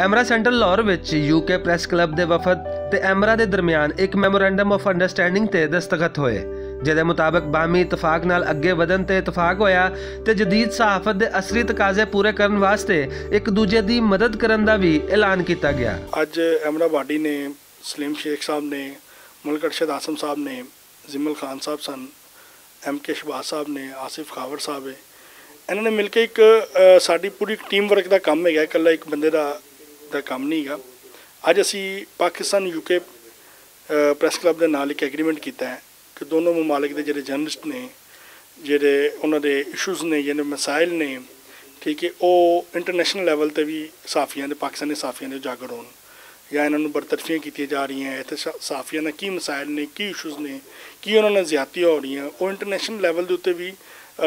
ਐਮਰਾ centre Lahore ਵਿੱਚ UK press club ਦੇ ਵਫਦ ਤੇ ਐਮਰਾ ਦੇ ਦਰਮਿਆਨ ਇੱਕ ਮੈਮੋਰੈਂਡਮ ਆਫ ਅੰਡਰਸਟੈਂਡਿੰਗ ਤੇ ਦਸਤਖਤ ਹੋਏ, ਜਿਹਦੇ ਮੁਤਾਬਕ ਬਾਹਮੀ ਇਤਫਾਕ ਨਾਲ ਅੱਗੇ ਵਧਣ ਤੇ ਇਤਫਾਕ ਹੋਇਆ ਤੇ ਜਦੀਦ ਸਹਾਫਤ ਦੇ ਅਸਲੀ ਤਕਾਜ਼ੇ ਪੂਰੇ ਕਰਨ ਵਾਸਤੇ ਇੱਕ ਦੂਜੇ ਦੀ ਮਦਦ ਕਰਨ ਦਾ ਵੀ ਐਲਾਨ ਕੀਤਾ ਗਿਆ। ਅੱਜ ਐਮਰਾ ਬਾਡੀ ਨੇ, ਸਲੀਮ ਸ਼ੇਖ ਸਾਹਿਬ ਨੇ, ਮੁਲਕ ਅਰਸ਼ਦ ਆਸਮ ਸਾਹਿਬ ਨੇ, जिमल खान साहब सन, MK शहबाज साहब ने, आसिफ खावर साहब है, इन्होंने मिल के एक साड़ी पूरी टीम वर्क का काम है, इकला एक बंदे का काम नहीं है। अज असी पाकिस्तान UK प्रैस क्लब के नाल एक एग्रीमेंट किया है कि दोनों ममालिक के जोड़े जर्नलिस्ट ने, जोड़े उन्होंने इशूज़ ने, जिन्हें मसाइल ने, ठीक है, वो इंटरनेशनल लैवल पर भी सहाफ़ियां ने, पाकिस्तानी सहाफ़ियां ने उजागर होन या इन्होंने बरतरफियाँ की जा रही हैं, इतने सहाफ़ियां ने की मसाइल ने, की इशूज़ ने, की उन्होंने ज़्यादतियाँ हो रही हैं, वो इंटरनेशनल लैवल के उत्ते भी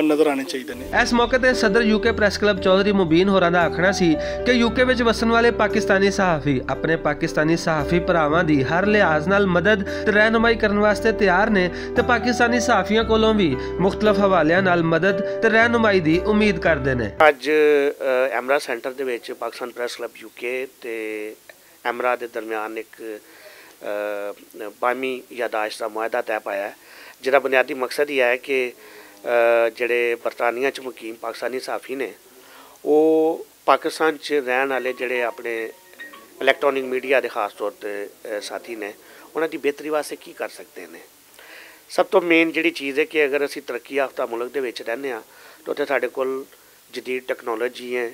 नज़र आने चाहिए ने। इस मौके पर सदर UK प्रैस क्लब चौधरी मुबीन होरां दा आखना सी कि UK विच वसन वाले पाकिस्तानी सहाफ़ी अपने पाकिस्तानी सहाफ़ी भरावां दी हर लिहाज नाल मदद ते रहनुमाई करन वास्ते तैयार ने ते पाकिस्तानी सहाफ़ियां कोलों भी मुख्तलिफ हवालियां नाल मदद ते रहनुमाई दी उम्मीद करदे ने। अज एमरा सेंटर दे विच पाकिस्तान प्रैस क्लब UK ते एमरा के दरम्यान एक बामी यादाश्त का मुआहदा तय पाया है, जिसका बुनियादी मकसद यह है कि जोड़े बरतानिया च मुकीम पाकिस्तानी सहाफ़ी ने वो पाकिस्तान च रहन वाले जोड़े अपने इलैक्ट्रॉनिक मीडिया के खास तौर पर साथी ने उन्हों की बेहतरी वास्ते की कर सकते हैं। सब तो मेन जी चीज़ है कि अगर असी तरक्की याफ्ता मुल्क के विच रहने तो उत्थे साडे कोल जदीद टैक्नोलॉजी है,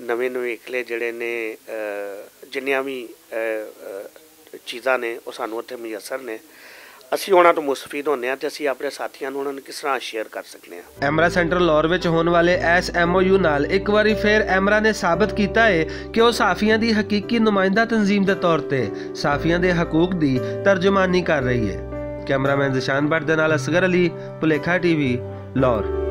नवे नवेकले जोड़े ने जिन्नियां भी चीज़ां ने वो सानूं उत्थे मुयसर ने, असी उन्हां तो मुस्तफीद होने ते असी अपने साथियों नूं उन्हां नूं किस तरह शेयर कर सकते हैं। एमरा सेंटर लाहौर विच होने वाले इस MOU नाल एक बारी फिर एमरा ने साबित किया है कि वो सहाफ़ियां दी हकीकी नुमाइंदा तंजीम के तौर पर सहाफ़ियां दे हकूक दी तर्जुमानी कर रही है। कैमरामैन ज़िशान भट्ट दे नाल असगर अली, भुलेखा TV, लाहौर।